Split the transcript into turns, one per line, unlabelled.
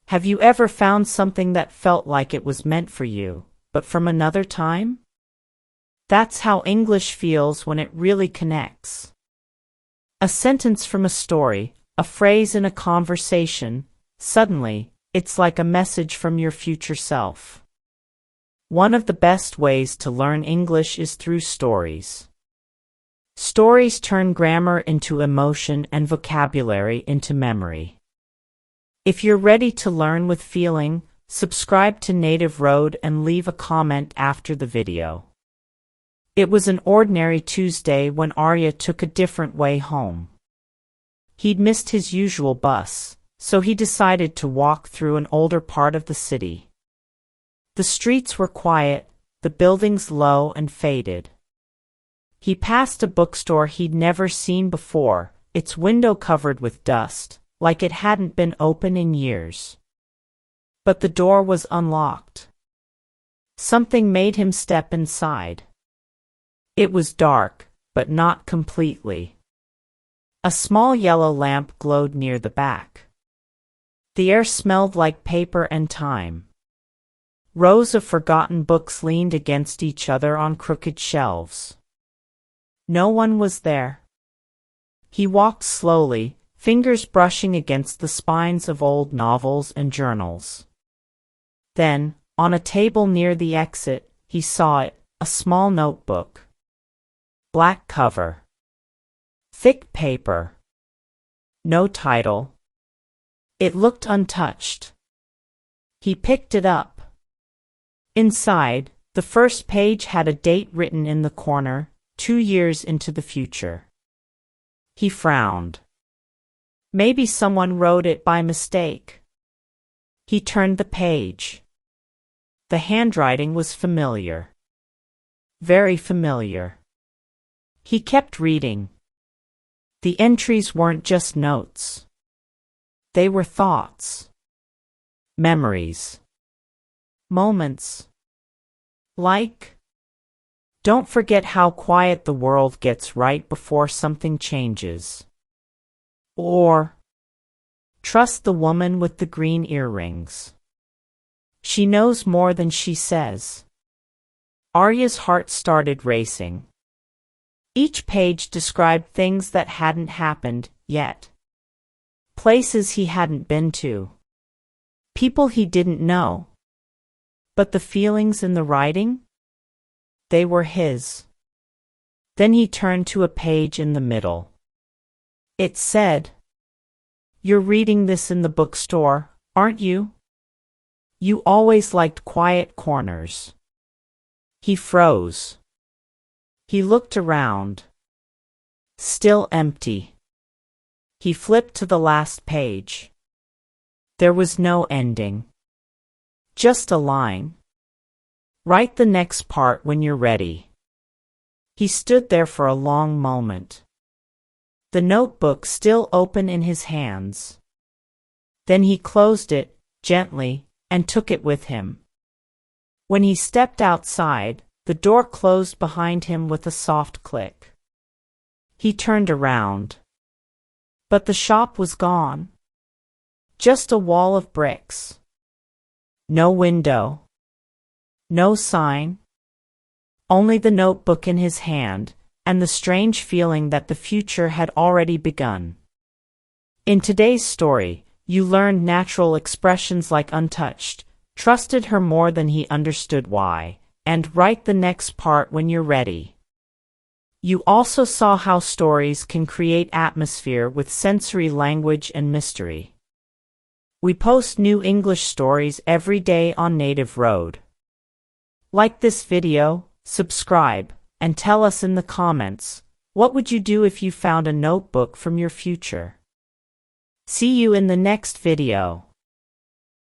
Have you ever found something that felt like it was meant for you, but from another time? That's how English feels when it really connects. A sentence from a story, a phrase in a conversation, suddenly, it's like a message from your future self. One of the best ways to learn English is through stories. Stories turn grammar into emotion and vocabulary into memory. If you're ready to learn with feeling, subscribe to NativeRoad and leave a comment after the video. It was an ordinary Tuesday when Arya took a different way home. He'd missed his usual bus, so he decided to walk through an older part of the city. The streets were quiet, the buildings low and faded. He passed a bookstore he'd never seen before, its window covered with dust, like it hadn't been open in years. But the door was unlocked. Something made him step inside. It was dark, but not completely. A small yellow lamp glowed near the back. The air smelled like paper and time. Rows of forgotten books leaned against each other on crooked shelves. No one was there. He walked slowly, fingers brushing against the spines of old novels and journals. Then, on a table near the exit, he saw it, a small notebook. Black cover. Thick paper. No title. It looked untouched. He picked it up. Inside, the first page had a date written in the corner, 2 years into the future. He frowned. Maybe someone wrote it by mistake. He turned the page. The handwriting was familiar. Very familiar. He kept reading. The entries weren't just notes. They were thoughts. Memories. Moments. Like, don't forget how quiet the world gets right before something changes. Or, trust the woman with the green earrings. She knows more than she says. Arya's heart started racing. Each page described things that hadn't happened yet. Places he hadn't been to. People he didn't know. But the feelings in the writing? They were his. Then he turned to a page in the middle. It said, "You're reading this in the bookstore, aren't you? You always liked quiet corners." He froze. He looked around. Still empty. He flipped to the last page. There was no ending. Just a line. Write the next part when you're ready. He stood there for a long moment. The notebook still open in his hands. Then he closed it, gently, and took it with him. When he stepped outside, the door closed behind him with a soft click. He turned around. But the shop was gone. Just a wall of bricks. No window. No sign. Only the notebook in his hand, and the strange feeling that the future had already begun. In today's story, you learned natural expressions like untouched, trusted her more than he understood why, and write the next part when you're ready. You also saw how stories can create atmosphere with sensory language and mystery. We post new English stories every day on NativeRoad. Like this video, subscribe, and tell us in the comments, what would you do if you found a notebook from your future? See you in the next video.